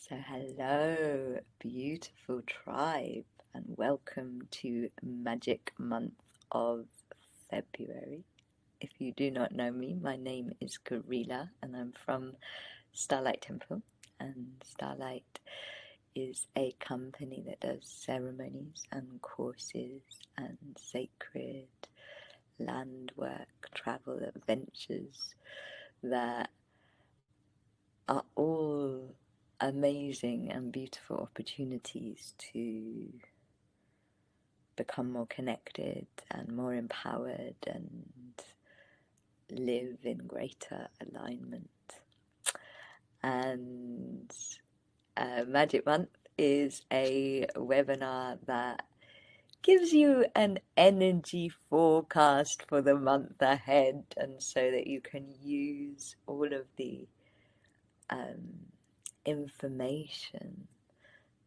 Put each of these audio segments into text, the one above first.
So, hello, beautiful tribe, and welcome to Magic Month of February. If you do not know me, my name is Gorilla, and I'm from Starlight Temple. And Starlight is a company that does ceremonies and courses and sacred land work, travel adventures that are all amazing and beautiful opportunities to become more connected and more empowered and live in greater alignment. And Magic Month is a webinar that gives you an energy forecast for the month ahead, and so that you can use all of the information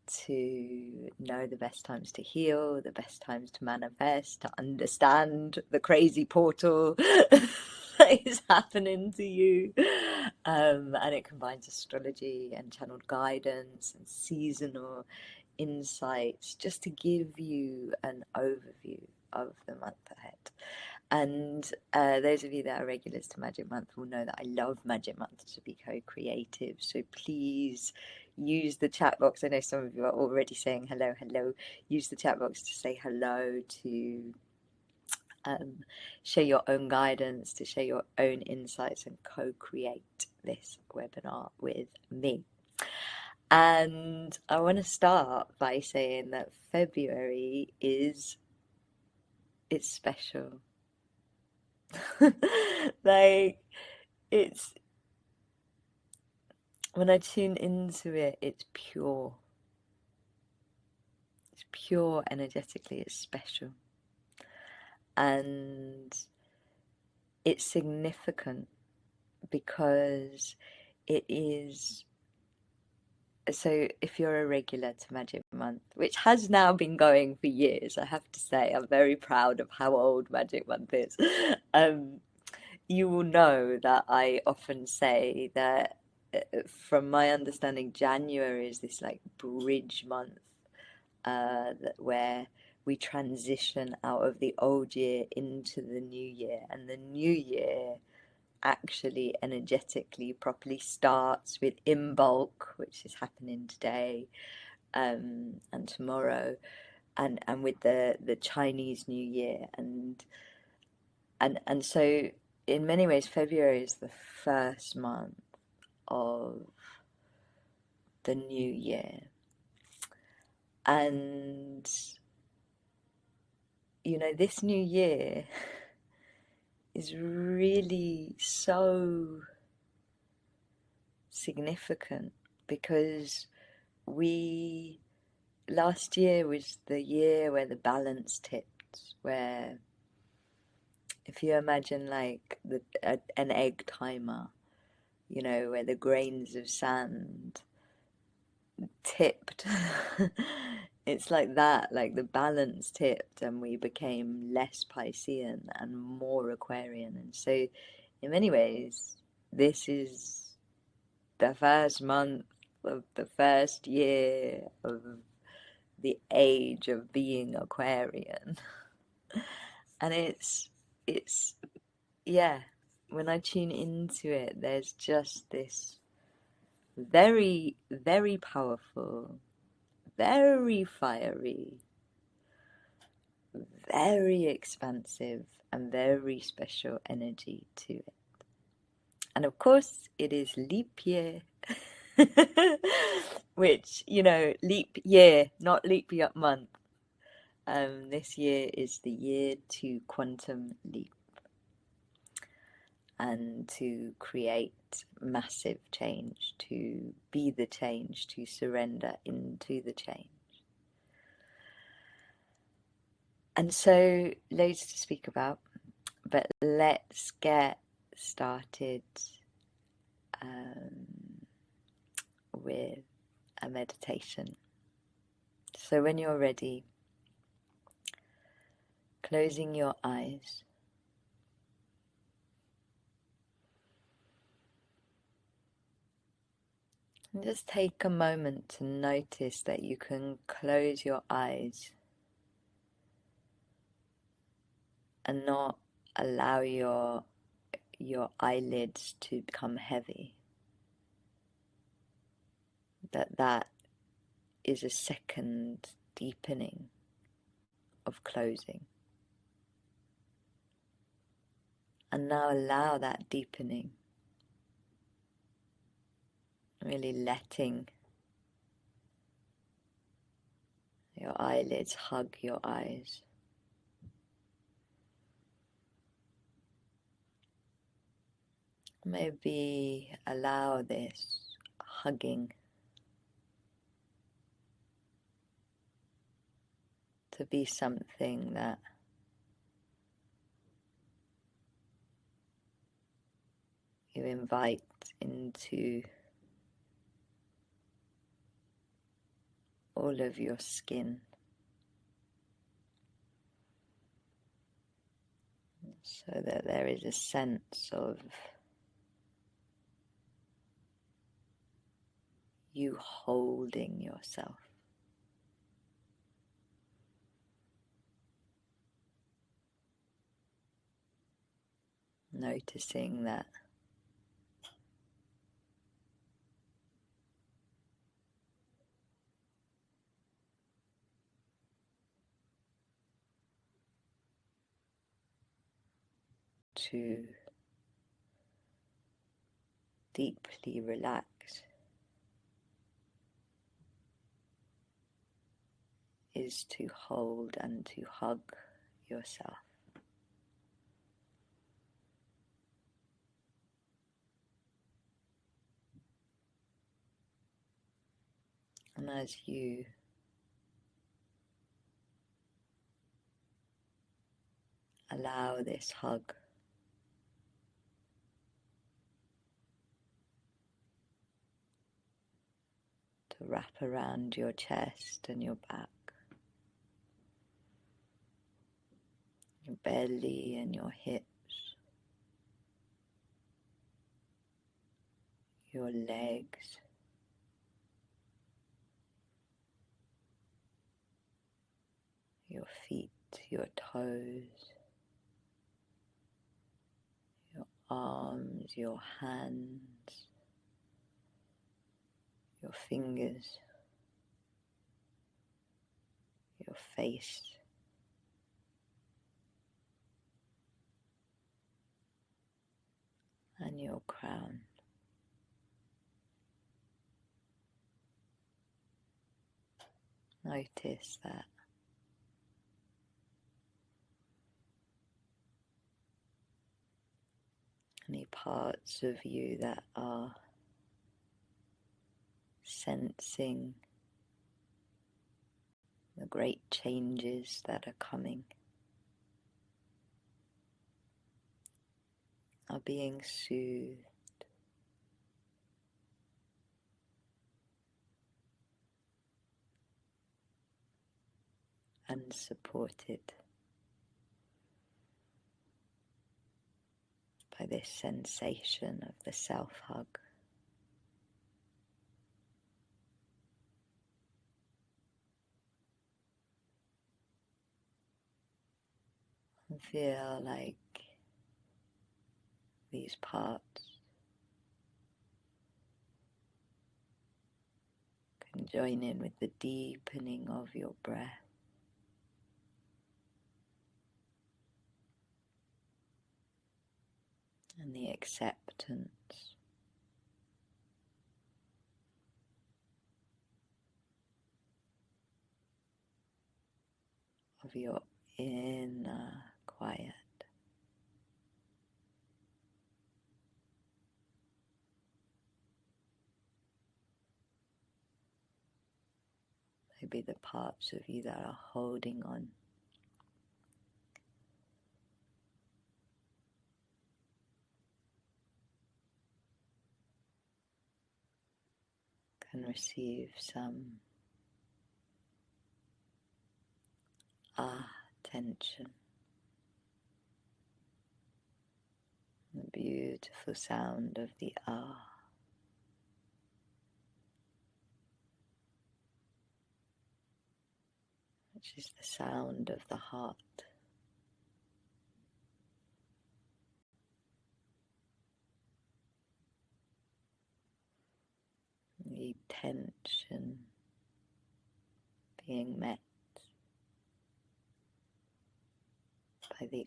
to know the best times to heal, the best times to manifest, to understand the crazy portal that is happening to you. And it combines astrology and channeled guidance and seasonal insights just to give you an overview of the month ahead. And those of you that are regulars to Magic Month will know that I love Magic Month to be co-creative. So please use the chat box. I know some of you are already saying hello, hello. Use the chat box to say hello, to share your own guidance, to share your own insights, and co-create this webinar with me. And I want to start by saying that February it's special. Like, it's, when I tune into it, it's pure energetically, it's special, and it's significant because it is. So if you're a regular to Magic Month, which has now been going for years, I have to say I'm very proud of how old Magic Month is. You will know that I often say that, from my understanding, January is this like bridge month, where we transition out of the old year into the new year, and the new year actually energetically properly starts with Imbolc, which is happening today and tomorrow, and with the Chinese New Year, and so in many ways February is the first month of the new year. And you know, this new year is really so significant because last year was the year where the balance tipped, where if you imagine like an egg timer, you know, where the grains of sand tipped. It's like that, like the balance tipped and we became less Piscean and more Aquarian. And so in many ways, this is the first month of the first year of the age of being Aquarian. And it's yeah, when I tune into it, there's just this very, very powerful, very fiery, very expansive, and very special energy to it. And of course, it is leap year, which, you know, leap year, not leap year month. This year is the year to quantum leap and to create massive change, to be the change, to surrender into the change. And so, loads to speak about, but let's get started with a meditation. So when you're ready, closing your eyes, And just take a moment to notice that you can close your eyes and not allow your eyelids to become heavy. That is a second deepening of closing. And now allow that deepening, really letting your eyelids hug your eyes. Maybe allow this hugging to be something that you invite into all of your skin, so that there is a sense of you holding yourself. Noticing that to deeply relax is to hold and to hug yourself. And as you allow this hug to wrap around your chest and your back, your belly and your hips, your legs, your feet, your toes, your arms, your hands, your fingers, your face, and your crown. Notice that any parts of you that are sensing the great changes that are coming are being soothed and supported by this sensation of the self-hug. And feel like these parts can join in with the deepening of your breath. And the acceptance of your inner quiet. Maybe the parts of you that are holding on can receive some attention. The beautiful sound of the ah. which is the sound of the heart. The tension being met by the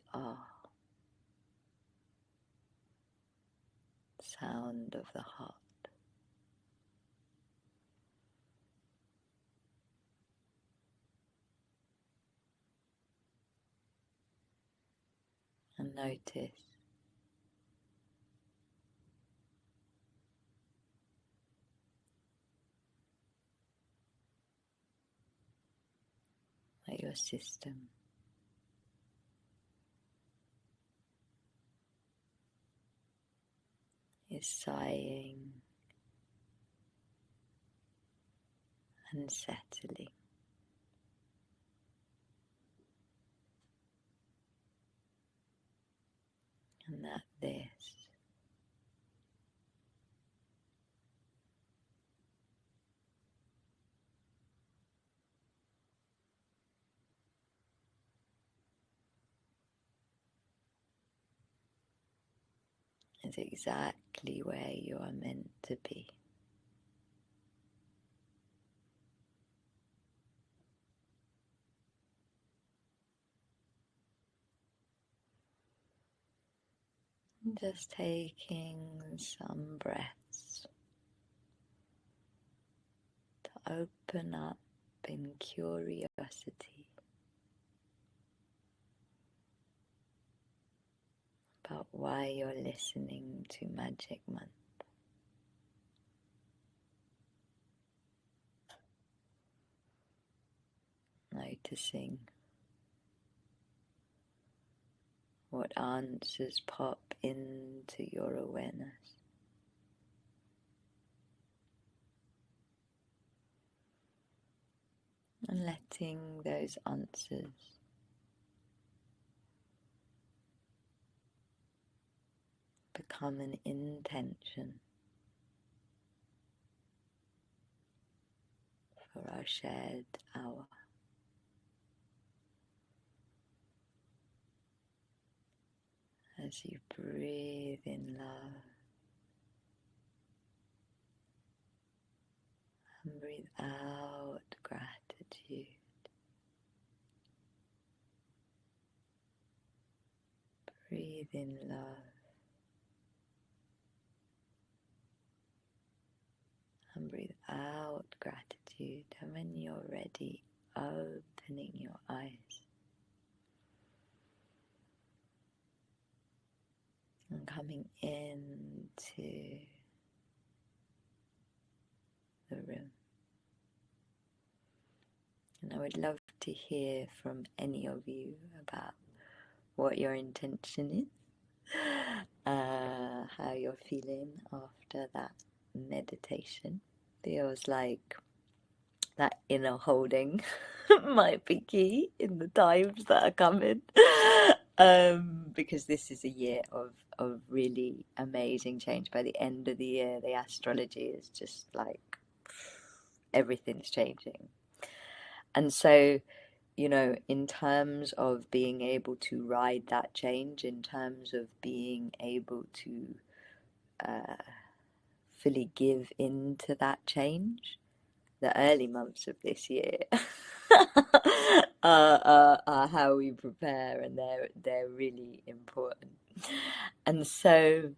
sound of the heart. And notice that your system is sighing and settling, and that this is exactly where you are meant to be. Just taking some breaths to open up in curiosity about why you're listening to Magic Month. Noticing what answers pop into your awareness. And letting those answers become an intention for our shared hour. As you breathe in love and breathe out gratitude. Breathe in love and breathe out gratitude. And when you're ready, opening your eyes and coming into the room. And I would love to hear from any of you about what your intention is, how you're feeling after that meditation. Feels like that inner holding might be key in the times that are coming, because this is a year of really amazing change. By the end of the year, the astrology is just like everything's changing. And so, you know, in terms of being able to ride that change, in terms of being able to fully give into that change, the early months of this year are how we prepare, and they're really important. And so,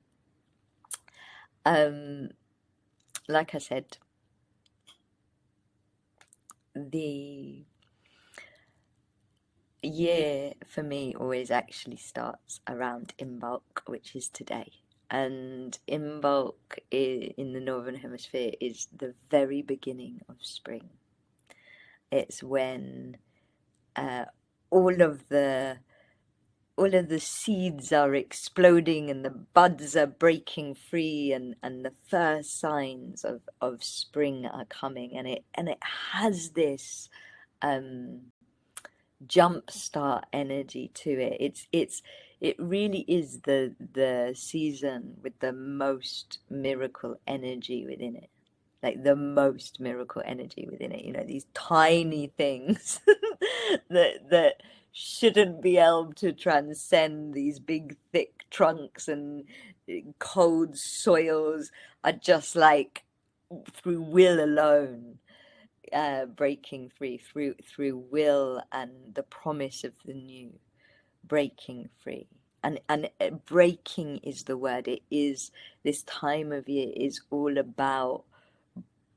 like I said, the year for me always actually starts around Imbolc, which is today. And Imbolc in the Northern Hemisphere is the very beginning of spring. It's when all of the seeds are exploding and the buds are breaking free, and the first signs of spring are coming, and it has this jumpstart energy to it. It really is the season with the most miracle energy within it. Like the most miracle energy within it, you know, these tiny things that shouldn't be able to transcend these big thick trunks and cold soils, are just like through will alone, breaking free through will and the promise of the new, breaking free. And breaking is the word. It is, this time of year is all about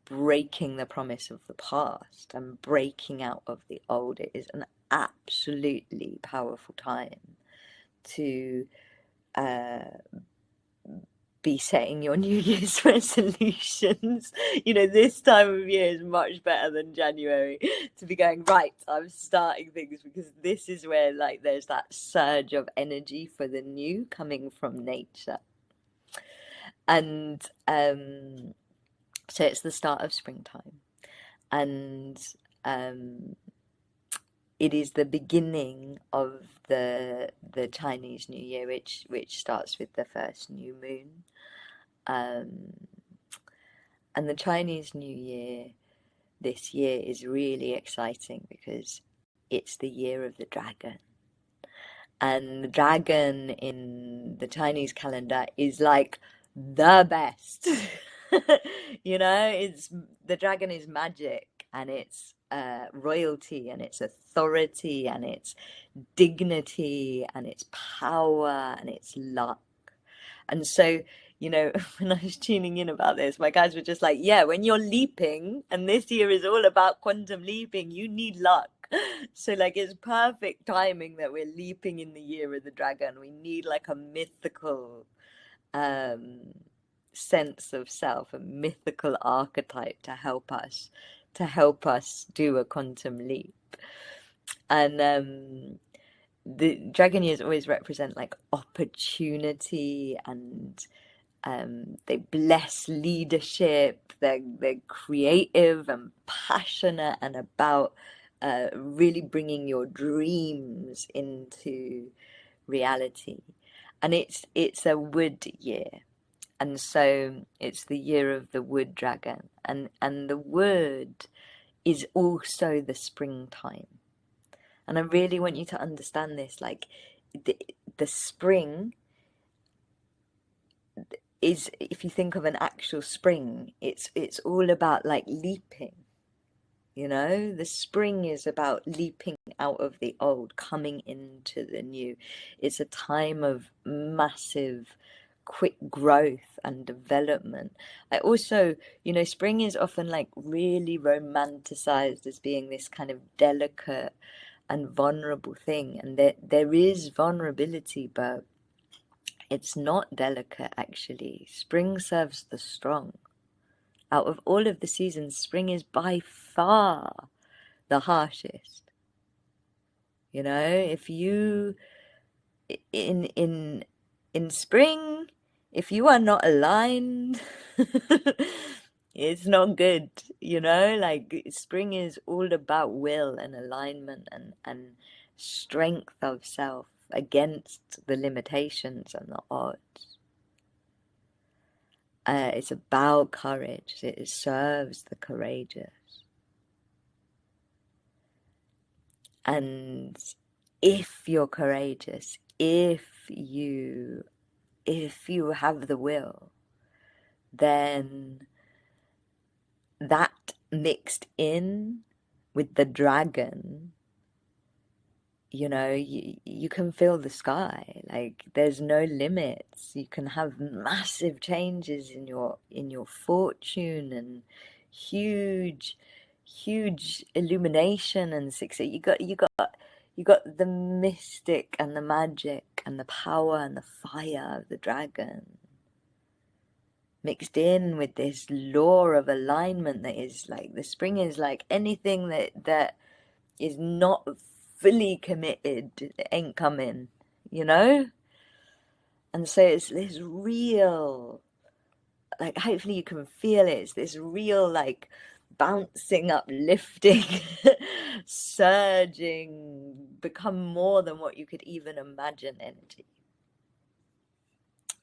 breaking the promise of the past and breaking out of the old. It is an absolutely powerful time to be setting your New Year's resolutions. You know, this time of year is much better than January to be going, right, I'm starting things, because this is where like there's that surge of energy for the new coming from nature. And so it's the start of springtime, and it is the beginning of the Chinese New Year, which starts with the first new moon. And the Chinese New Year this year is really exciting because it's the year of the dragon. And the dragon in the Chinese calendar is like the best. You know, it's, the dragon is magic, and it's royalty, and it's authority, and it's dignity, and it's power, and it's luck. And so, you know, when I was tuning in about this, my guys were just like, yeah, when you're leaping, and this year is all about quantum leaping, you need luck. So like, it's perfect timing that we're leaping in the year of the dragon. We need like a mythical sense of self, a mythical archetype to help us do a quantum leap. And the dragon years always represent like opportunity, and they bless leadership. They're creative and passionate, and about really bringing your dreams into reality. And it's a wood year, and so it's the year of the wood dragon, and the wood is also the springtime. And I really want you to understand this, like the spring is, if you think of an actual spring, it's all about like leaping. You know, the spring is about leaping out of the old, coming into the new. It's a time of massive, quick growth and development. I also, you know, spring is often like really romanticized as being this kind of delicate and vulnerable thing. And there is vulnerability, but it's not delicate, actually. Spring serves the strong. Out of all of the seasons, spring is by far the harshest. You know, if you in spring, if you are not aligned, it's not good. You know, like spring is all about will and alignment and strength of self against the limitations and the odds. It's about courage. It serves the courageous. And if you're courageous, if you have the will, then that mixed in with the dragon, you know, you can feel the sky. Like there's no limits. You can have massive changes in your fortune, and huge illumination and success. You got the mystic and the magic and the power and the fire of the dragon mixed in with this law of alignment that is like, the spring is like anything that is not fully committed, it ain't coming, you know? And so it's this real, like, hopefully you can feel it, it's this real, like, bouncing, uplifting, surging, become more than what you could even imagine energy.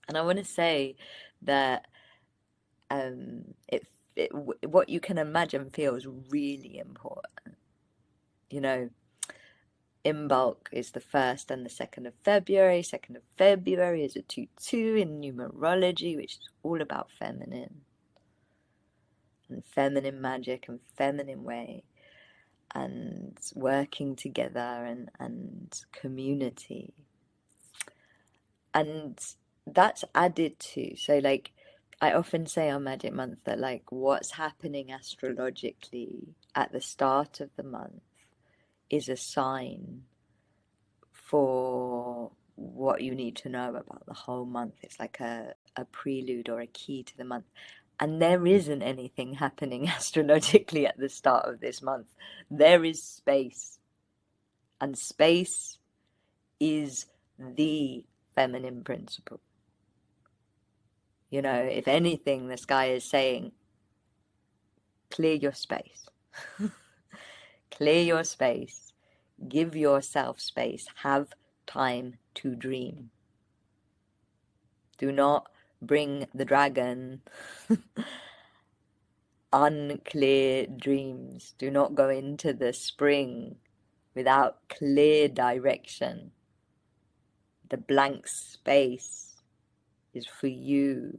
And I want to say that what you can imagine feels really important. You know, in bulk is the 1st and the 2nd of February. 2nd of February is a 2-2 in numerology, which is all about feminine and feminine magic and feminine way and working together and community. And that's added to, so like I often say on Magic Month that like what's happening astrologically at the start of the month is a sign for what you need to know about the whole month. It's like a prelude or a key to the month. And there isn't anything happening astrologically at the start of this month. There is space. And space is the feminine principle. You know, if anything, the sky is saying, clear your space. Clear your space. Give yourself space. Have time to dream. Do not bring the dragon unclear dreams. Do not go into the spring without clear direction. The blank space is for you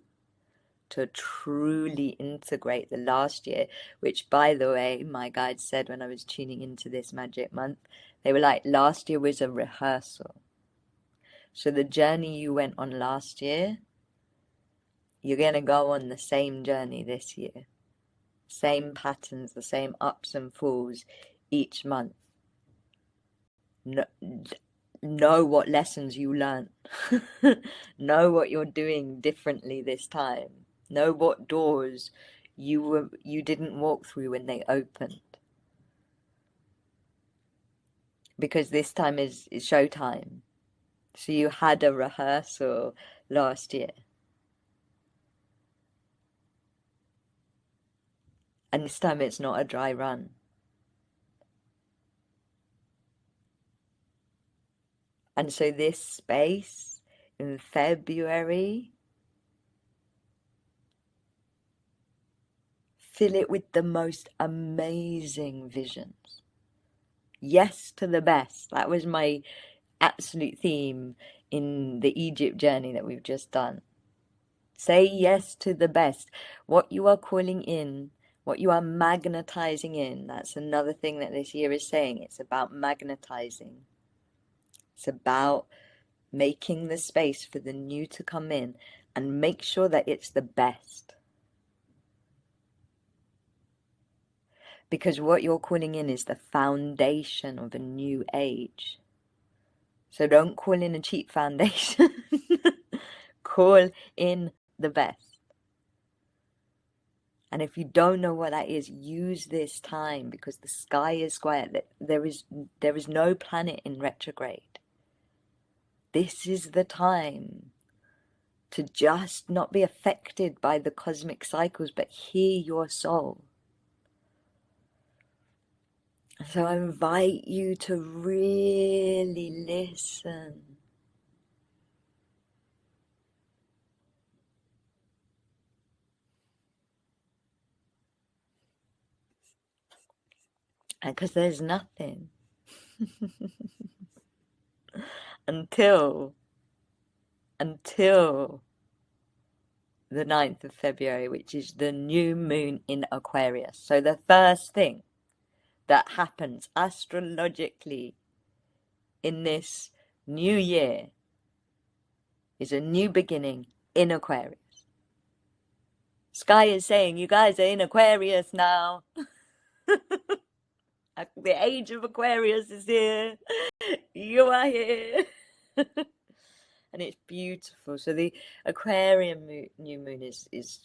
to truly integrate the last year, which, by the way, my guide said when I was tuning into this Magic Month, they were like, last year was a rehearsal. So the journey you went on last year, you're going to go on the same journey this year. Same patterns, the same ups and falls each month. Know what lessons you learned. Know what you're doing differently this time. Know what doors you didn't walk through when they opened. Because this time is showtime. So you had a rehearsal last year. And this time it's not a dry run. And so this space in February, fill it with the most amazing visions. Yes to the best. That was my absolute theme in the Egypt journey that we've just done. Say yes to the best. What you are calling in, what you are magnetizing in, that's another thing that this year is saying. It's about magnetizing. It's about making the space for the new to come in and make sure that it's the best. Because what you're calling in is the foundation of a new age. So don't call in a cheap foundation. Call in the best. And if you don't know what that is, use this time, because the sky is quiet. There is no planet in retrograde. This is the time to just not be affected by the cosmic cycles, but hear your soul. So I invite you to really listen. Because there's nothing until the 9th of February, which is the new moon in Aquarius. So the first thing that happens astrologically in this new year is a new beginning in Aquarius. Sky is saying, you guys are in Aquarius now. The age of Aquarius is here. You are here. And it's beautiful. So the Aquarian new moon is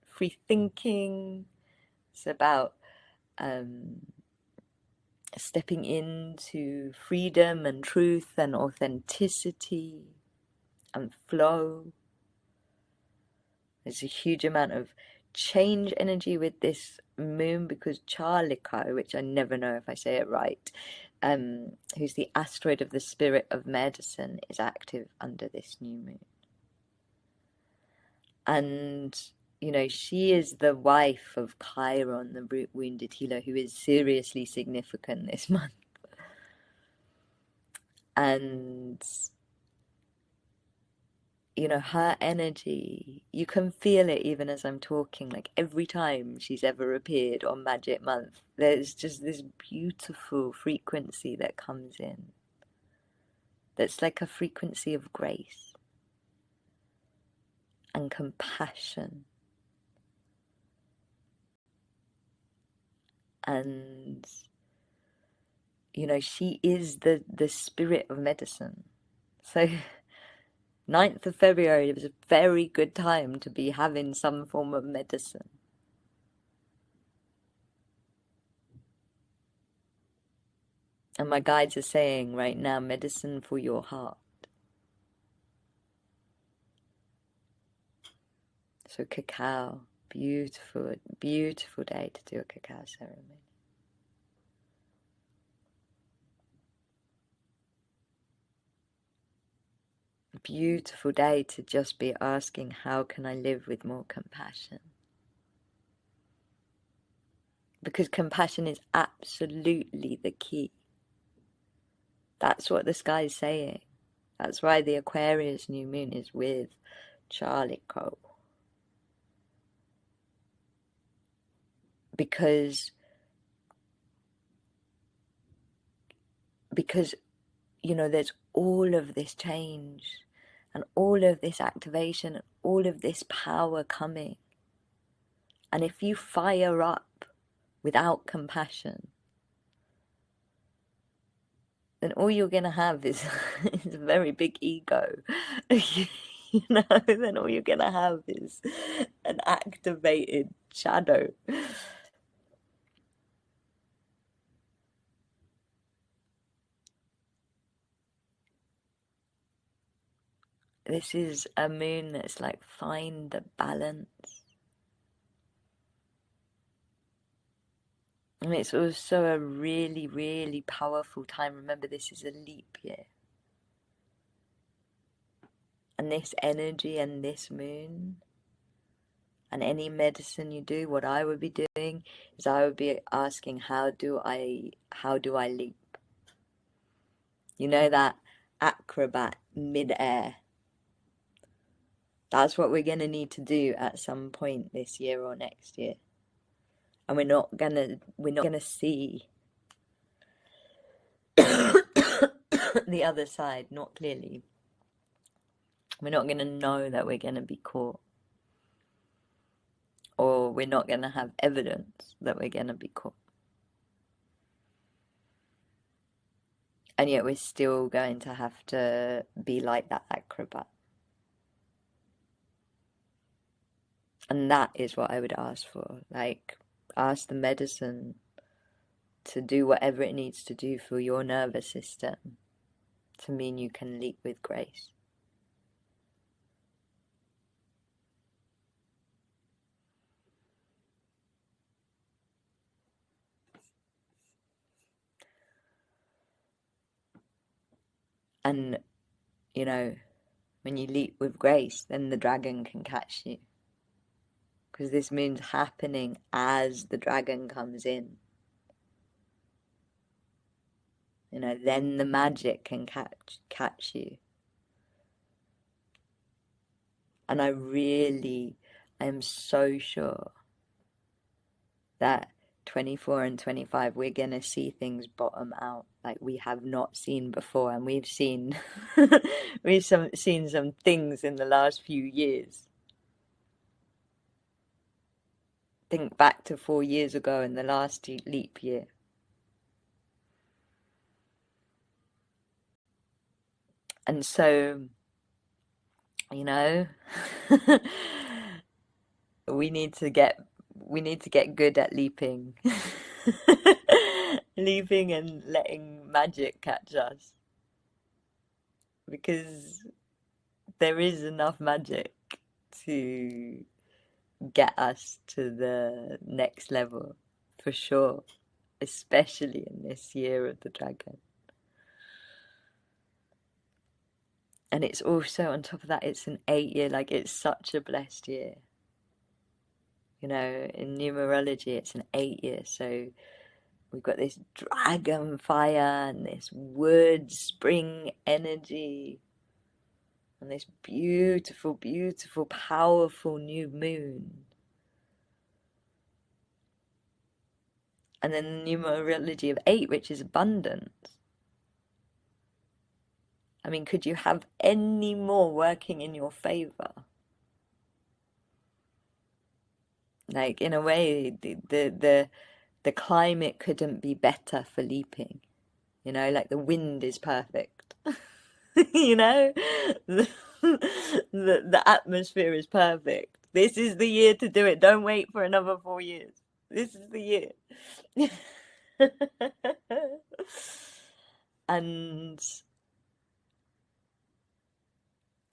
free thinking. It's about stepping into freedom and truth and authenticity and flow. There's a huge amount of change energy with this moon, because Charlico, which I never know if I say it right, who's the asteroid of the spirit of medicine, is active under this new moon. And, you know, she is the wife of Chiron, the wounded healer, who is seriously significant this month. And you know, her energy, you can feel it even as I'm talking. Like every time she's ever appeared on Magic Month, there's just this beautiful frequency that comes in. That's like a frequency of grace and compassion. And, you know, she is the spirit of medicine. So 9th of February was a very good time to be having some form of medicine. And my guides are saying right now, medicine for your heart. So cacao, beautiful, beautiful day to do a cacao ceremony. Beautiful day to just be asking, how can I live with more compassion? Because compassion is absolutely the key. That's what the sky is saying. That's why the Aquarius new moon is with Charlico. Because you know, there's all of this change and all of this activation and all of this power coming. And if you fire up without compassion, then all you're going to have is a very big ego. You know, then all you're going to have is an activated shadow. This is a moon that's like, find the balance. And it's also a really, really powerful time. Remember, this is a leap year. And this energy and this moon and any medicine you do, what I would be doing is I would be asking, how do I leap? You know, that acrobat mid-air. That's what we're going to need to do at some point this year or next year. And we're not gonna see the other side, not clearly. We're not gonna know that we're gonna be caught. Or we're not gonna have evidence that we're gonna be caught. And yet we're still going to have to be like that acrobat. And that is what I would ask for. Like, ask the medicine to do whatever it needs to do for your nervous system to mean you can leap with grace. And, you know, when you leap with grace, then the dragon can catch you. Because this moon's happening as the dragon comes in. You know, then the magic can catch you. And I am so sure that 24 and 25, we're going to see things bottom out like we have not seen before. And we've seen, seen some things in the last few years. Think back to 4 years ago in the last leap year. And so, you know, we need to get good at leaping. Leaping and letting magic catch us. Because there is enough magic to get us to the next level, for sure. Especially in this year of the dragon. And it's also, on top of that, it's an 8-year, like, it's such a blessed year. You know, in numerology, it's an 8-year, so We've got this dragon fire and this wood spring energy and this beautiful, beautiful, powerful new moon. And then the numerology of 8, which is abundance. I mean, could you have any more working in your favor? Like, in a way, the climate couldn't be better for leaping. You know, like the wind is perfect. You know, the atmosphere is perfect. This is the year to do it. Don't wait for another 4 years. This is the year. And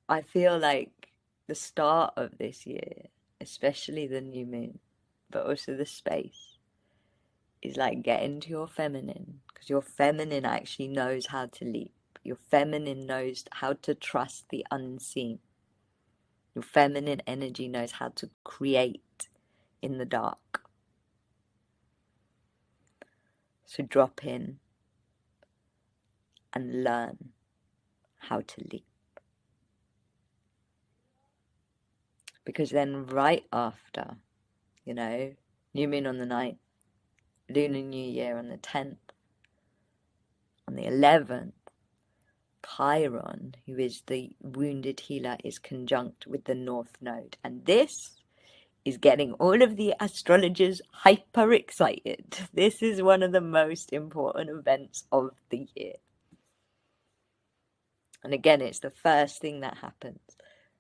I feel like the start of this year, especially the new moon, but also the space, is like get into your feminine, because your feminine actually knows how to leap. Your feminine knows how to trust the unseen. Your feminine energy knows how to create in the dark. So drop in and learn how to leap. Because then right after, you know, new moon on the 9th, Lunar New Year on the 10th, on the 11th, Chiron, who is the wounded healer, is conjunct with the North Node. And this is getting all of the astrologers hyper excited. This is one of the most important events of the year. And again, it's the first thing that happens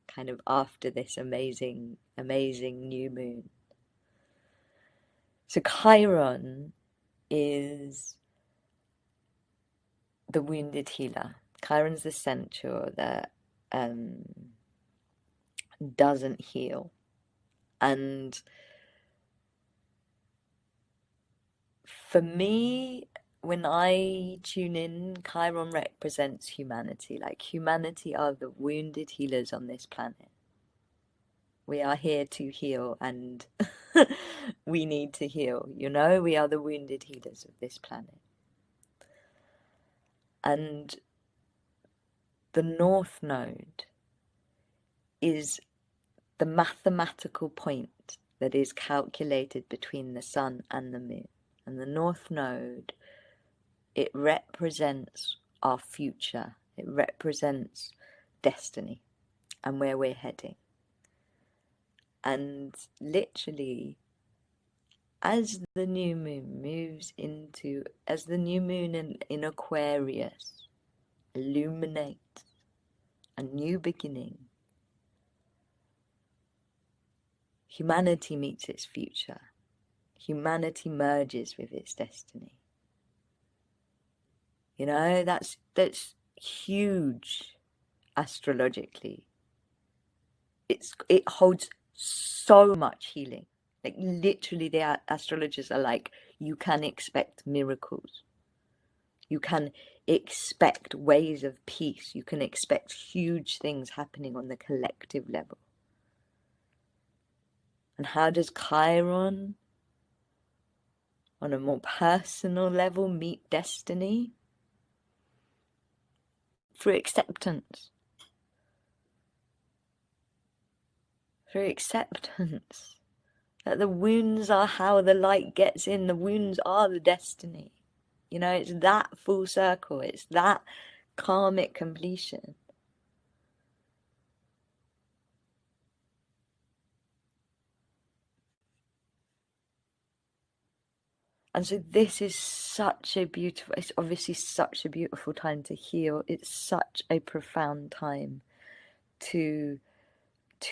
kind of after this amazing, amazing new moon. So Chiron is the wounded healer. Chiron's the centaur that doesn't heal. And for me, when I tune in, Chiron represents humanity. Like, humanity are the wounded healers on this planet. We are here to heal, and we need to heal. You know, we are the wounded healers of this planet. And the North Node is the mathematical point that is calculated between the sun and the moon. And the North Node, it represents our future. It represents destiny and where we're heading. And literally, as the new moon moves into, as the new moon in Aquarius illuminates a new beginning, humanity meets its future. Humanity merges with its destiny. You know, that's huge astrologically. It holds so much healing. Like, literally, the astrologers are like, you can expect miracles. You can expect ways of peace. You can expect huge things happening on the collective level. And how does Chiron, on a more personal level, meet destiny? Through acceptance. Through acceptance. That the wounds are how the light gets in. The wounds are the destiny. You know, it's that full circle. It's that karmic completion. And so this is such a beautiful, it's obviously such a beautiful time to heal. It's such a profound time to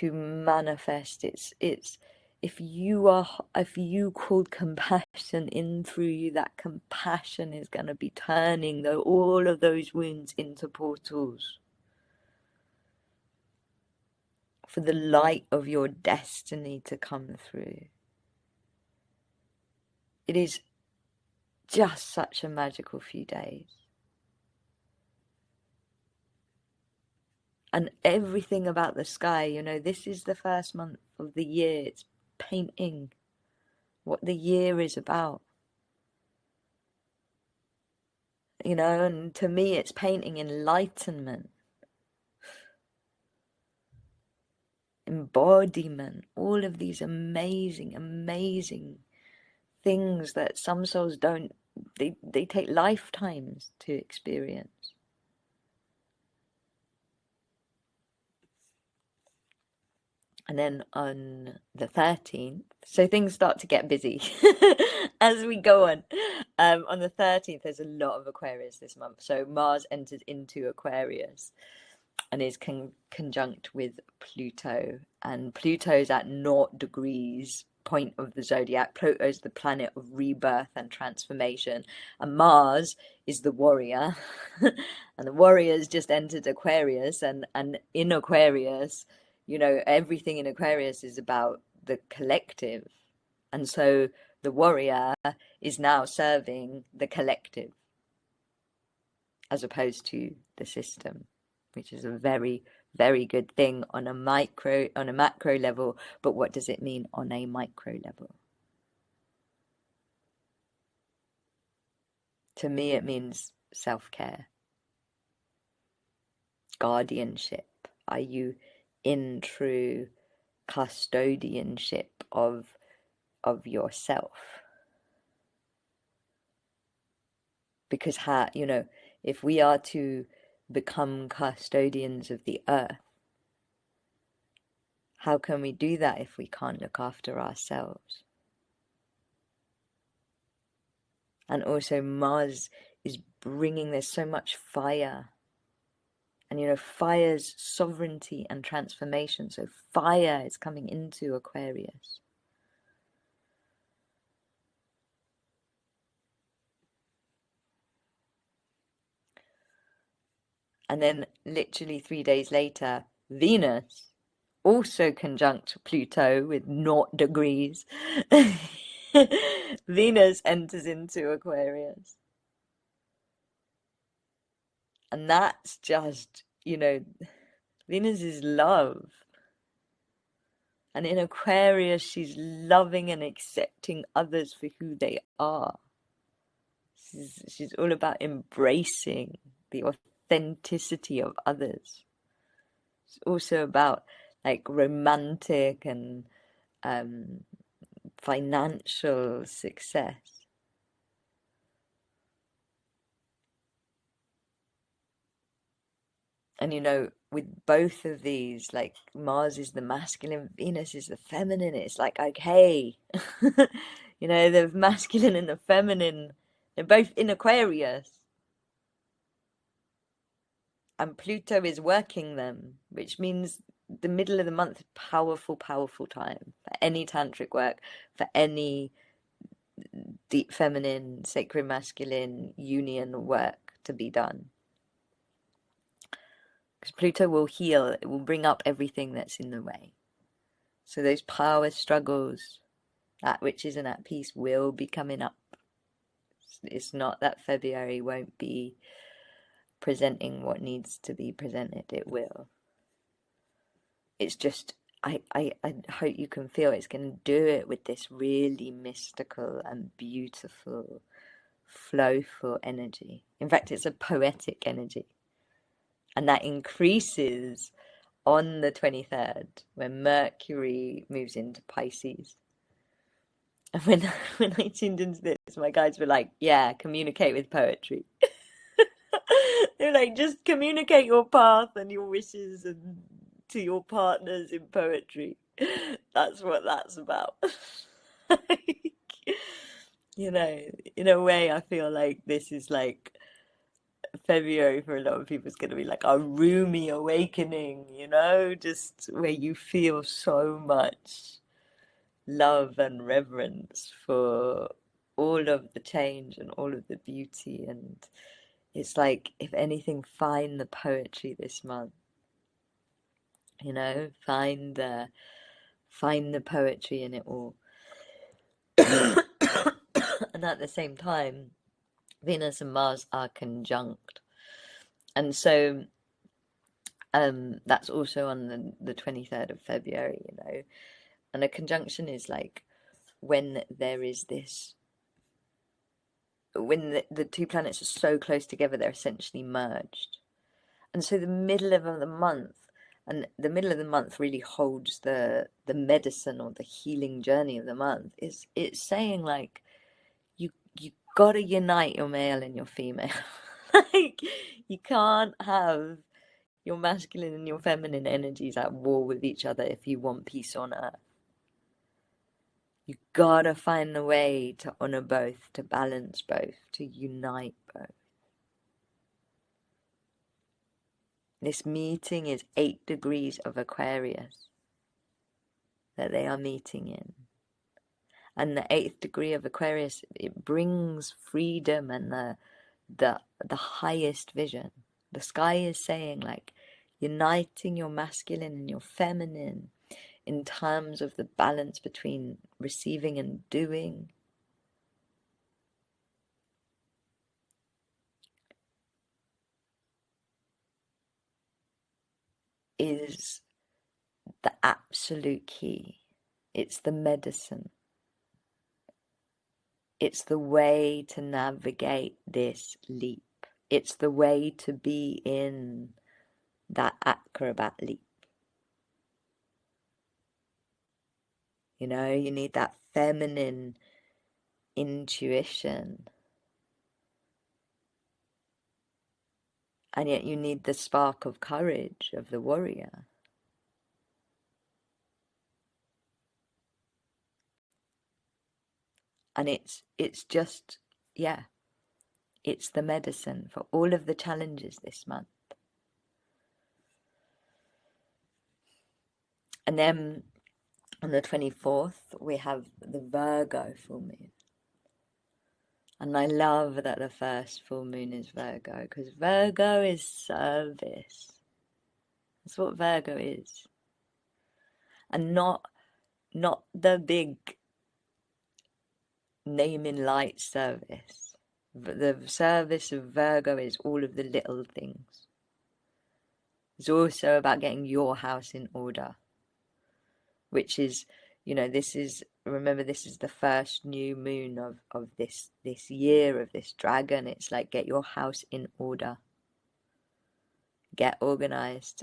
manifest. It's if you called compassion in through you, that compassion is going to be turning all of those wounds into portals for the light of your destiny to come through. It is just such a magical few days. And everything about the sky, you know, this is the first month of the year. It's painting what the year is about. you know, and to me it's painting enlightenment, embodiment, all of these amazing things that some souls don't, they take lifetimes to experience. And then on the 13th, so things start to get busy as we go on. On the 13th, there's a lot of Aquarius this month. So Mars enters into Aquarius and is conjunct with Pluto. And Pluto's at 0 degrees point of the zodiac. Pluto's the planet of rebirth and transformation. And Mars is the warrior. And the warrior's just entered Aquarius. And in Aquarius, you know, everything in Aquarius is about the collective. And so the warrior is now serving the collective as opposed to the system, which is a very, very good thing on a macro level. But what does it mean on a micro level? To me, it means self-care, guardianship. Are you in true custodianship of yourself? Because you know, if we are to become custodians of the earth, how can we do that if we can't look after ourselves? And also Mars is bringing, there's so much fire. And you know, fire's sovereignty and transformation. So fire is coming into Aquarius. And then literally 3 days later, Venus, also conjunct Pluto with 0 degrees. Venus enters into Aquarius. And that's just, you know, Venus is love. And in Aquarius, she's loving and accepting others for who they are. She's all about embracing the authenticity of others. It's also about like romantic and financial success. And you know, with both of these, like Mars is the masculine, Venus is the feminine. It's like, okay, you know, the masculine and the feminine, they're both in Aquarius. And Pluto is working them, which means the middle of the month, powerful time for any tantric work, for any deep feminine, sacred masculine union work to be done. Because Pluto will heal, it will bring up everything that's in the way. So those power struggles, that which isn't at peace, will be coming up. It's not that February won't be presenting what needs to be presented. It will. It's just, I hope you can feel it's going to do it with this really mystical and beautiful, flowful energy. In fact, it's a poetic energy. And that increases on the 23rd when Mercury moves into Pisces. And when I tuned into this, my guides were like, yeah, communicate with poetry. They're like, just communicate your path and your wishes and to your partners in poetry. That's what that's about. Like, you know, in a way, I feel like this is like February for a lot of people is going to be like a Rumi awakening, you know, just where you feel so much love and reverence for all of the change and all of the beauty. And it's like, if anything, find the poetry this month, you know, find the poetry in it all. And at the same time, Venus and Mars are conjunct. And so that's also on the 23rd of February, you know. And a conjunction is like when there is this when the two planets are so close together, they're essentially merged. And so the middle of the month, and the middle of the month really holds the medicine or the healing journey of the month. It's saying like you gotta unite your male and your female. Like you can't have your masculine and your feminine energies at war with each other if you want peace on earth. You gotta find a way to honor both, to balance both, to unite both. This meeting is 8 degrees of Aquarius that they are meeting in. And the 8th degree of Aquarius, it brings freedom and the highest vision. The sky is saying like uniting your masculine and your feminine in terms of the balance between receiving and doing. Is the absolute key. It's the medicine. It's the way to navigate this leap. It's the way to be in that acrobat leap. You know, you need that feminine intuition. And yet you need the spark of courage of the warrior. And it's just, yeah, it's the medicine for all of the challenges this month. And then on the 24th, we have the Virgo full moon. And I love that the first full moon is Virgo, because Virgo is service. That's what Virgo is. And not the big naming light service. The service of Virgo is all of the little things. It's also about getting your house in order, which is, you know, remember this is the first new moon of this year, of this dragon. It's like, get your house in order. Get organized.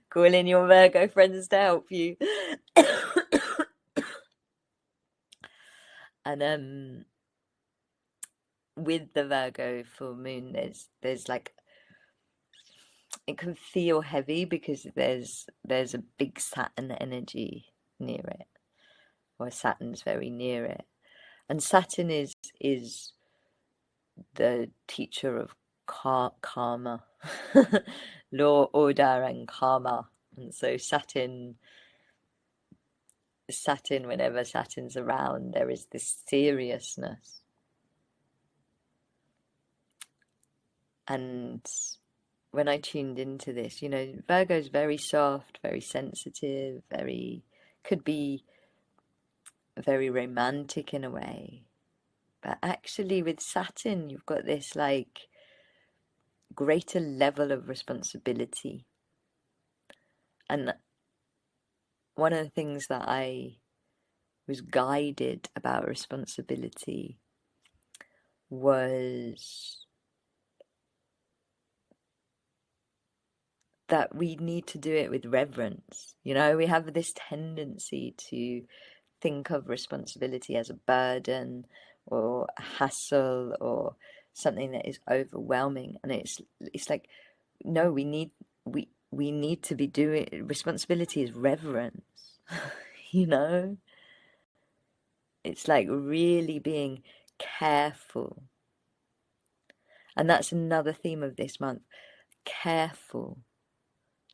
Call in your Virgo friends to help you. And with the Virgo full moon, there's like, it can feel heavy because there's a big Saturn energy near it, or Saturn's very near it. And Saturn is the teacher of karma, law, order, and karma. And so Saturn, whenever Saturn's around, there is this seriousness. And when I tuned into this, you know, Virgo's very soft, very sensitive, could be very romantic in a way. But actually with Saturn, you've got this like greater level of responsibility. And one of the things that I was guided about responsibility was that we need to do it with reverence. You know, we have this tendency to think of responsibility as a burden or a hassle or something that is overwhelming. And it's like, no, we need to be doing, responsibility is reverence. You know, it's like really being careful. And that's another theme of this month, careful.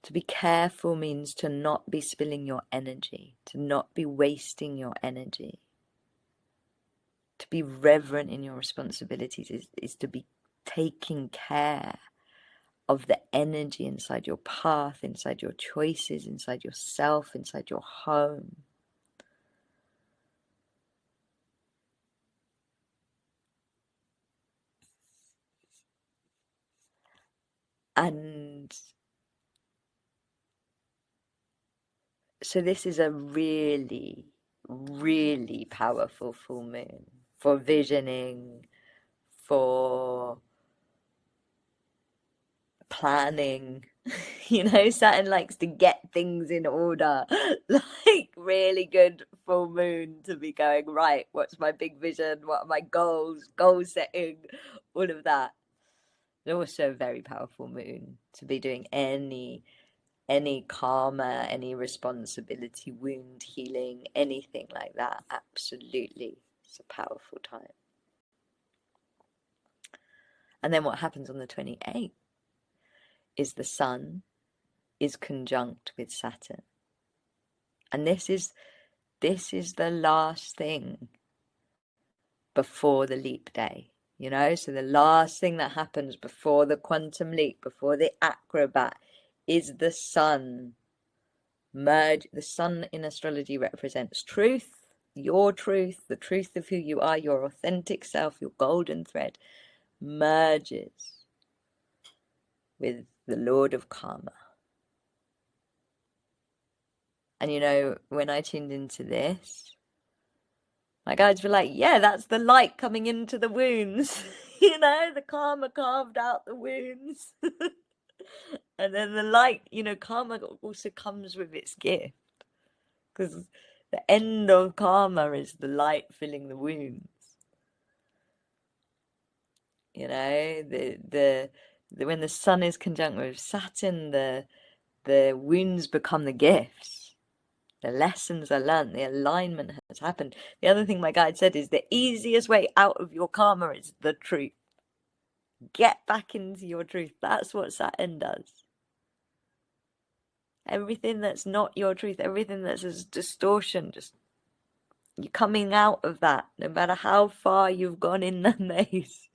To be careful means to not be spilling your energy, to not be wasting your energy. To be reverent in your responsibilities is to be taking care of the energy inside your path, inside your choices, inside yourself, inside your home. And so this is a really, really powerful full moon for visioning, for planning. Saturn likes to get things in order. Like really good full moon to be going, right, what's my big vision? What are my goals? Goal setting, all of that. Also a very powerful moon to be doing any karma, any responsibility, wound healing, anything like that. Absolutely. It's a powerful time. And then what happens on the 28th is the sun is conjunct with Saturn. And this is the last thing before the leap day, so the last thing that happens before the quantum leap, before the acrobat, is the sun merge. The sun in astrology represents truth, your truth, the truth of who you are, your authentic self, your golden thread merges with the Lord of Karma. And when I tuned into this, my guides were like, yeah, that's the light coming into the wounds. The karma carved out the wounds. And then the light, karma also comes with its gift. Because the end of karma is the light filling the wounds. When the sun is conjunct with Saturn, the wounds become the gifts. The lessons are learned, the alignment has happened. The other thing my guide said is the easiest way out of your karma is the truth. Get back into your truth. That's what Saturn does. Everything that's not your truth, everything that's a distortion, just you're coming out of that. No matter how far you've gone in the maze,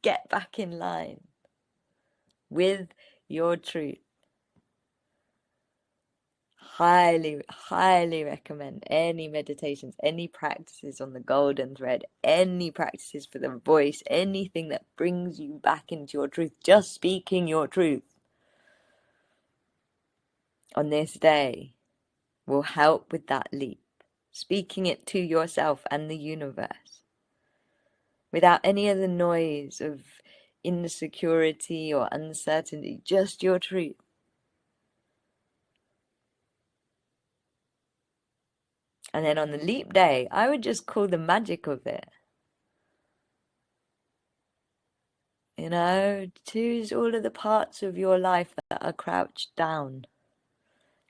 get back in line with your truth. Highly, highly recommend any meditations, any practices on the golden thread, any practices for the voice, anything that brings you back into your truth, just speaking your truth on this day will help with that leap. Speaking it to yourself and the universe without any of the noise of insecurity or uncertainty, just your truth. And then on the leap day, I would just call the magic of it. Choose all of the parts of your life that are crouched down.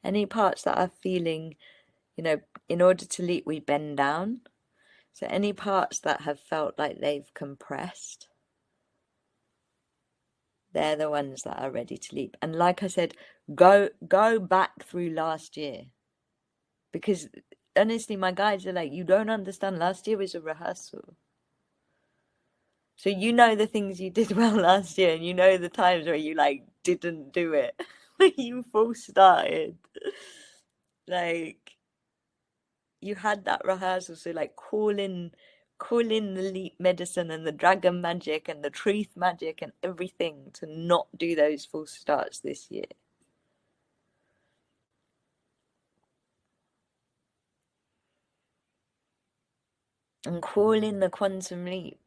Any parts that are feeling, in order to leap, we bend down. So any parts that have felt like they've compressed, they're the ones that are ready to leap. And like I said, go back through last year. Because honestly, my guides are like, you don't understand. Last year was a rehearsal. So the things you did well last year, and the times where you didn't do it, when you full started. You had that rehearsal, so call in the leap medicine and the dragon magic and the truth magic and everything to not do those false starts this year. And call in the quantum leap.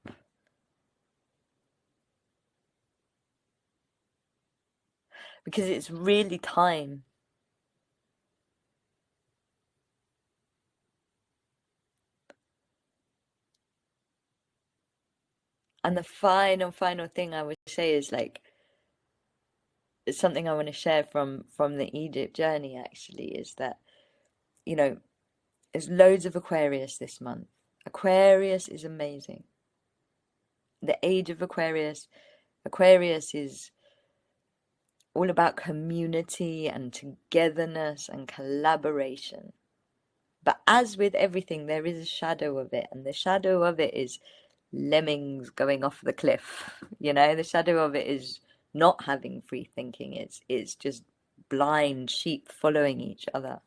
Because it's really time. And the final thing I would say is it's something I want to share from the Egypt journey, actually, is that, there's loads of Aquarius this month. Aquarius is amazing. The age of Aquarius is all about community and togetherness and collaboration. But as with everything, there is a shadow of it, and the shadow of it is lemmings going off the cliff. The shadow of it is not having free thinking. It's just blind sheep following each other.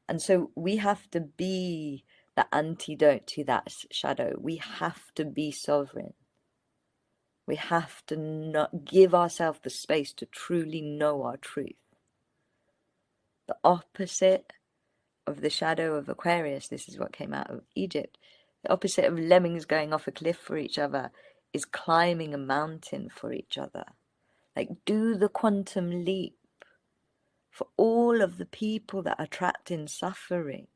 And so we have to be the antidote to that shadow. We have to be sovereign. We have to not give ourselves the space to truly know our truth. The opposite of the shadow of Aquarius, this is what came out of Egypt. The opposite of lemmings going off a cliff for each other is climbing a mountain for each other. Like, do the quantum leap for all of the people that are trapped in suffering.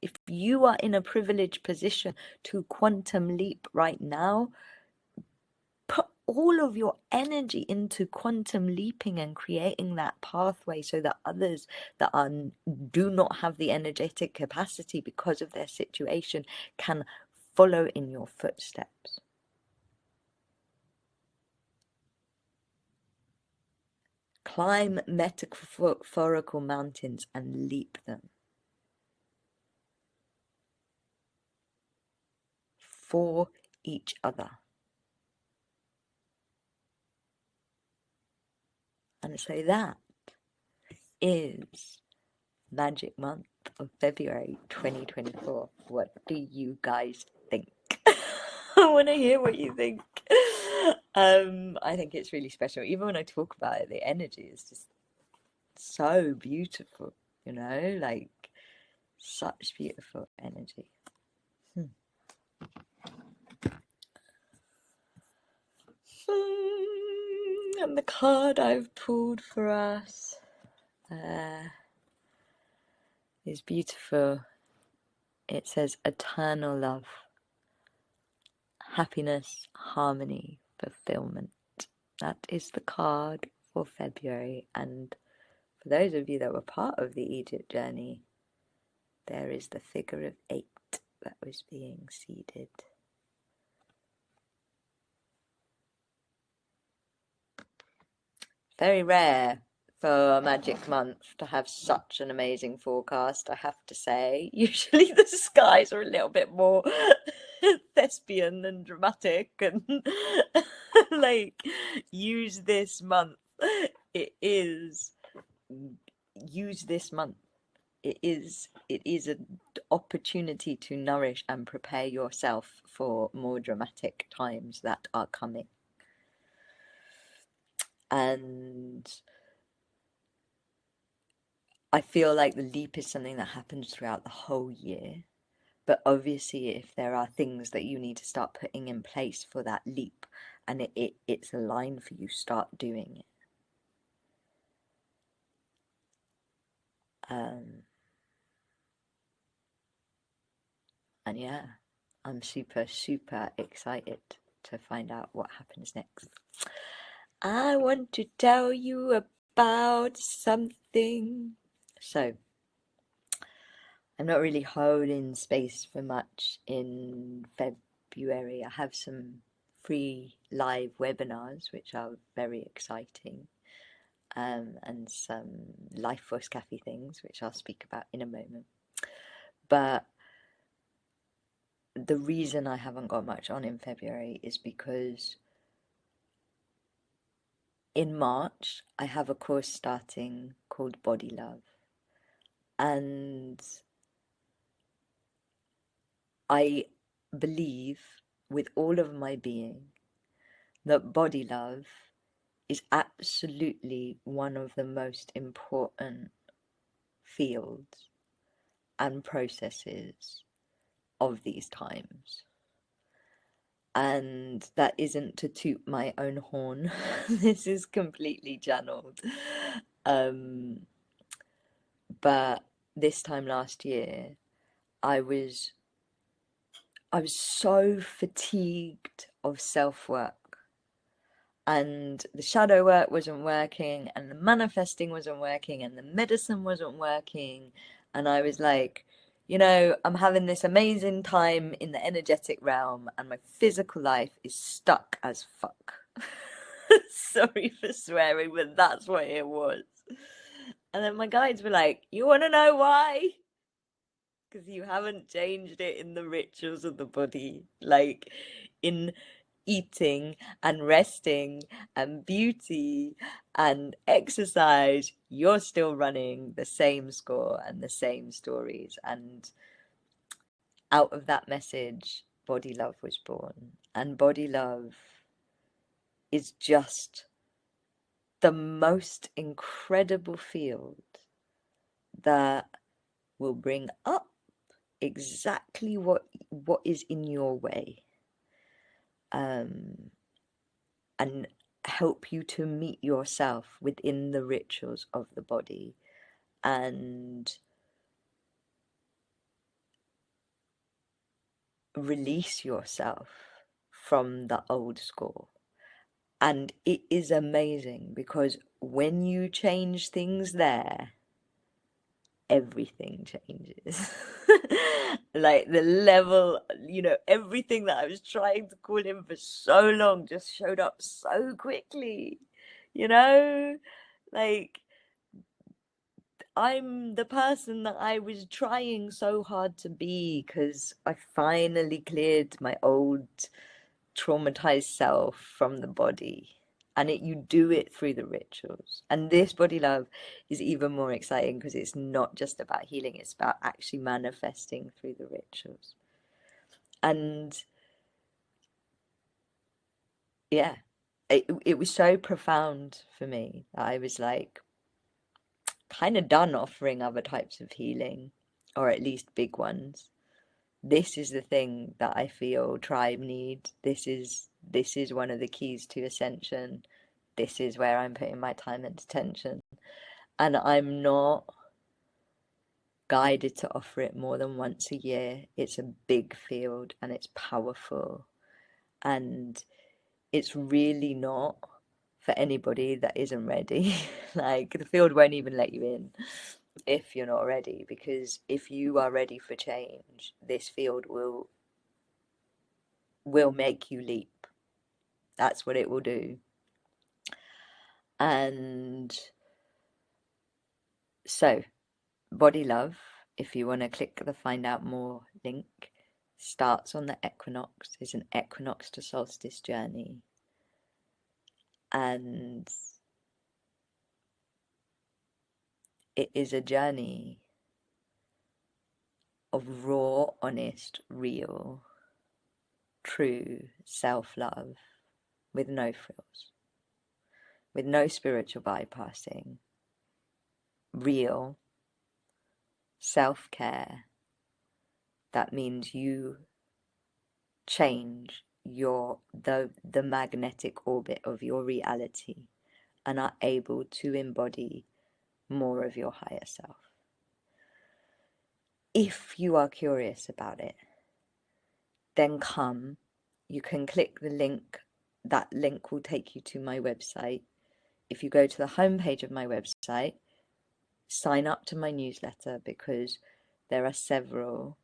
If you are in a privileged position to quantum leap right now, put all of your energy into quantum leaping and creating that pathway so that others that do not have the energetic capacity because of their situation can follow in your footsteps. Climb metaphorical mountains and leap them for each other. And so that is magic month of February 2024. What do you guys think? I want to hear what you think. I think it's really special. Even when I talk about it, the energy is just so beautiful, you know, like such beautiful energy. And the card I've pulled for us is beautiful. It says eternal love, happiness, harmony, fulfillment. That is the card for February. And for those of you that were part of the Egypt journey, there is the figure of 8 that was being seeded. Very rare for a magic month to have such an amazing forecast, I have to say. Usually the skies are a little bit more thespian and dramatic and like use this month. It is an opportunity to nourish and prepare yourself for more dramatic times that are coming. And I feel like the leap is something that happens throughout the whole year. But obviously, if there are things that you need to start putting in place for that leap, and it's aligned for you, start doing it. And yeah, I'm super, super excited to find out what happens next. I want to tell you about something. So, I'm not really holding space for much in February. I have some free live webinars, which are very exciting, and some Life Force Cafe things, which I'll speak about in a moment. But the reason I haven't got much on in February is because in March, I have a course starting called Body Love. And I believe with all of my being that body love is absolutely one of the most important fields and processes of these times. And that isn't to toot my own horn. This is completely channeled. But this time last year, I was so fatigued of self-work, and the shadow work wasn't working, and the manifesting wasn't working, and the medicine wasn't working. And I was like, you know, I'm having this amazing time in the energetic realm, and my physical life is stuck as fuck. Sorry for swearing, but that's what it was. And then my guides were like, you want to know why? Because you haven't changed it in the rituals of the body, like in eating and resting and beauty and exercise. You're still running the same score and the same stories. And out of that message, Body Love was born. And Body Love is just the most incredible field that will bring up exactly what is in your way, and help you to meet yourself within the rituals of the body, and release yourself from the old school. And it is amazing, because when you change things there, everything changes. Like the level, everything that I was trying to call in for so long just showed up so quickly, you know? Like, I'm the person that I was trying so hard to be, because I finally cleared my old traumatized self from the body. And you do it through the rituals. And this body love is even more exciting, because it's not just about healing, it's about actually manifesting through the rituals. And yeah, it was so profound for me that I was like, kind of done offering other types of healing, or at least big ones. This is the thing that I feel tribe need. This is one of the keys to ascension. This is where I'm putting my time and attention. And I'm not guided to offer it more than once a year. It's a big field, and it's powerful. And it's really not for anybody that isn't ready. Like, the field won't even let you in if you're not ready, because if you are ready for change, this field will make you leap. That's what it will do. And so, body love, if you want to click the find out more link, starts on the equinox. It's an equinox to solstice journey, and it is a journey of raw, honest, real, true self-love, with no frills, with no spiritual bypassing, real self-care. That means you change the magnetic orbit of your reality, and are able to embody more of your higher self. If you are curious about it, then you can click the link. That link will take you to my website. If you go to the homepage of my website, sign up to my newsletter, because there are several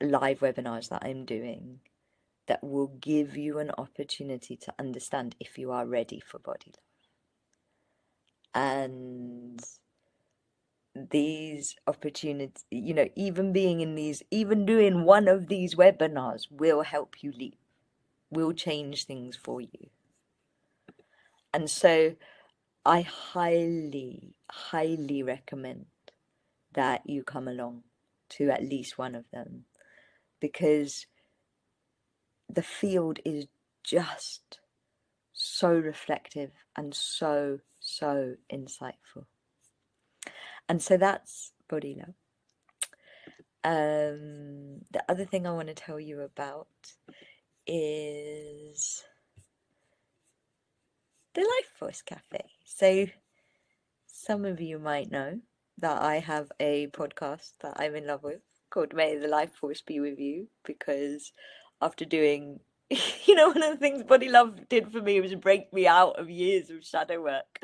live webinars that I'm doing that will give you an opportunity to understand if you are ready for body love. And these opportunities, even doing one of these webinars will help you leap, will change things for you. And so I highly, highly recommend that you come along to at least one of them, because the field is just so reflective and so insightful. And so that's body love. The other thing I want to tell you about is the Life Force Cafe. So some of you might know that I have a podcast that I'm in love with called May the Life Force Be With You, because after doing one of the things body love did for me was break me out of years of shadow work.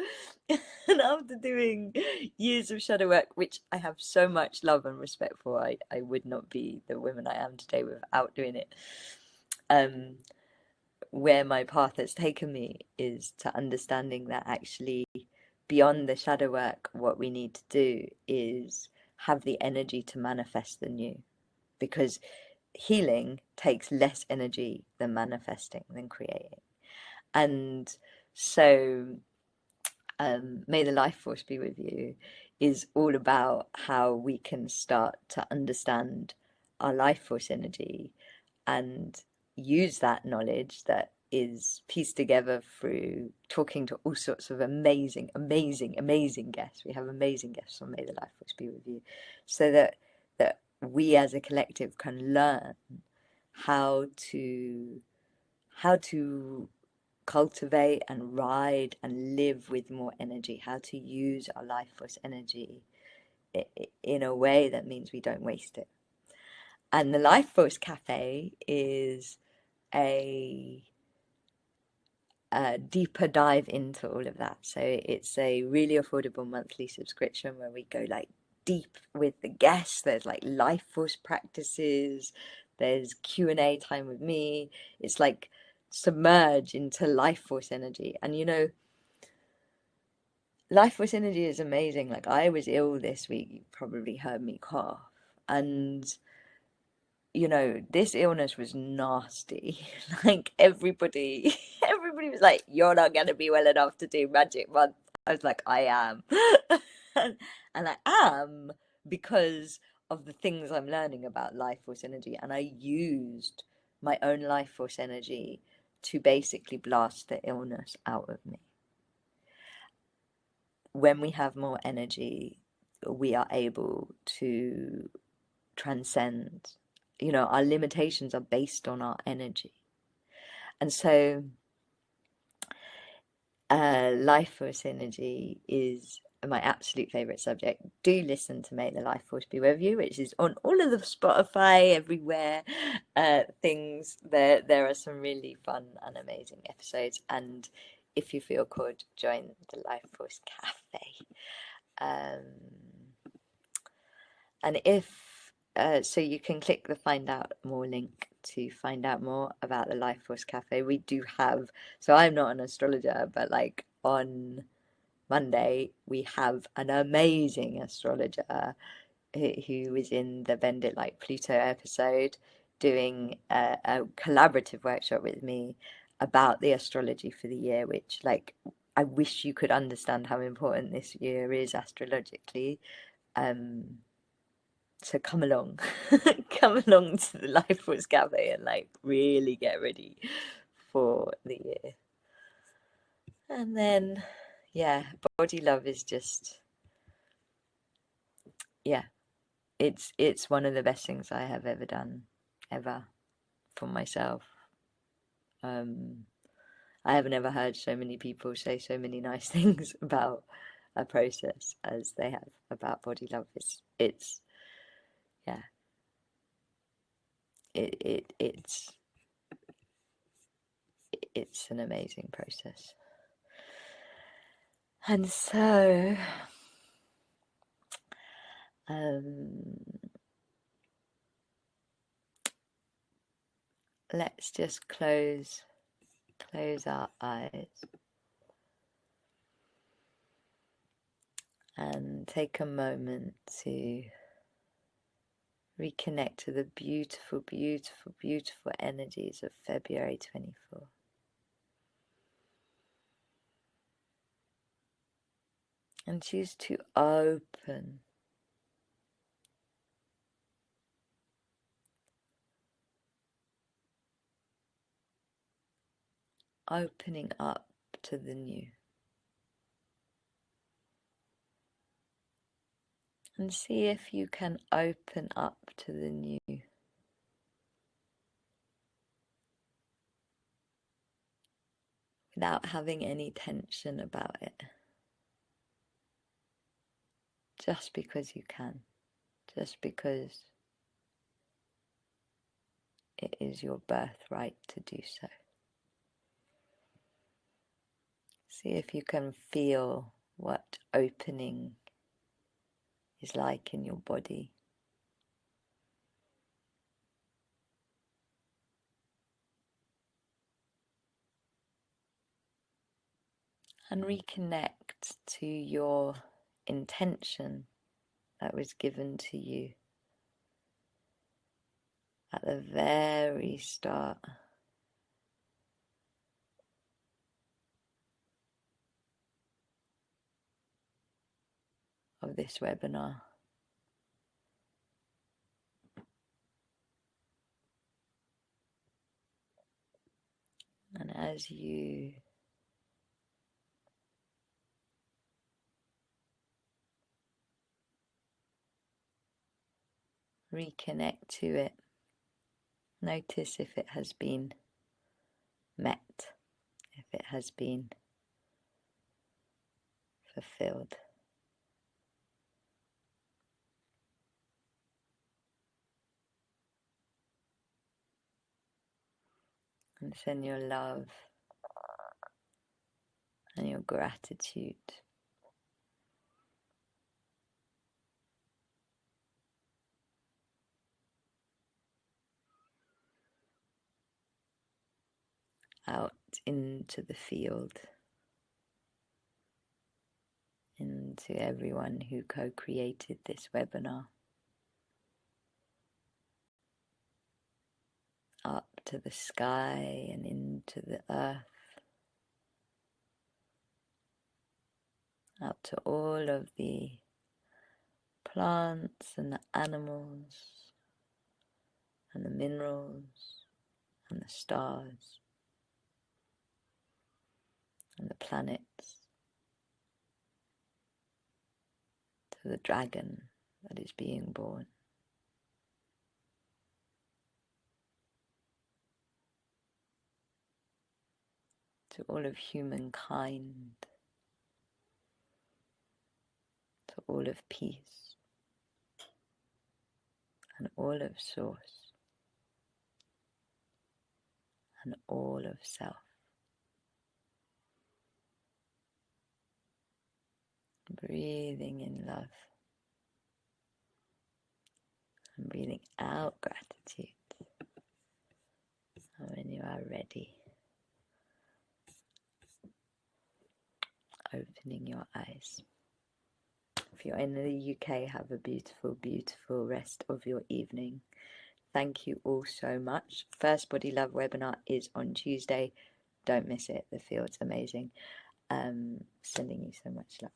And after doing years of shadow work, which I have so much love and respect for, I would not be the woman I am today without doing it. Where my path has taken me is to understanding that actually, beyond the shadow work, what we need to do is have the energy to manifest the new, because healing takes less energy than manifesting, than creating. And so May the Life Force Be With You is all about how we can start to understand our life force energy and use that knowledge that is pieced together through talking to all sorts of amazing guests. We have amazing guests on May the Life Force Be With You, so that we as a collective can learn how to cultivate and ride and live with more energy, how to use our life force energy in a way that means we don't waste it. And the Life Force Cafe is a deeper dive into all of that. So it's a really affordable monthly subscription where we go like deep with the guests. There's like life force practices, there's Q&A time with me. It's like submerge into life force energy. And you know, life force energy is amazing. Like, I was ill this week, you probably heard me cough, and you know, this illness was nasty. Like, everybody was like, you're not gonna be well enough to do Magic Month. I was like, I am. And I am, because of the things I'm learning about life force energy. And I used my own life force energy to basically blast the illness out of me. When we have more energy, we are able to transcend. You know, our limitations are based on our energy. And so life force energy is my absolute favorite subject. Do listen to Make the Life Force Be With You, which is on all of the Spotify, everywhere things. There are some really fun and amazing episodes. And if you feel called, join the Life Force Cafe. And if so, you can click the find out more link to find out more about the Life Force Cafe. We do have, so I'm not an astrologer, but like on Monday we have an amazing astrologer who was in the Bend It Like Pluto episode doing a collaborative workshop with me about the astrology for the year, which, like, I wish you could understand how important this year is astrologically. So come along, come along to the Life Force Cafe and like really get ready for the year. And then, yeah, body love is just, yeah, it's one of the best things I have ever done, ever, for myself. I haven't ever heard so many people say so many nice things about a process as they have about body love. It's yeah, it's an amazing process. And so let's just close our eyes and take a moment to reconnect to the beautiful, beautiful, beautiful energies of February 24. And choose to opening up to the new. And see if you can open up to the new without having any tension about it. Just because you can. Just because it is your birthright to do so. See if you can feel what opening is like in your body. And reconnect to your intention that was given to you at the very start of this webinar. And as you reconnect to it. Notice if it has been met, if it has been fulfilled. And send your love and your gratitude out into the field, into everyone who co-created this webinar, up to the sky and into the earth, out to all of the plants and the animals and the minerals and the stars and the planets, to the dragon that is being born, to all of humankind, to all of peace and all of source and all of self. Breathing in love and breathing out gratitude. And when you are ready, opening your eyes. If you're in the UK, have a beautiful, beautiful rest of your evening. Thank you all so much. First Body Love webinar is on Tuesday. Don't miss it. The field's amazing. Sending you so much love.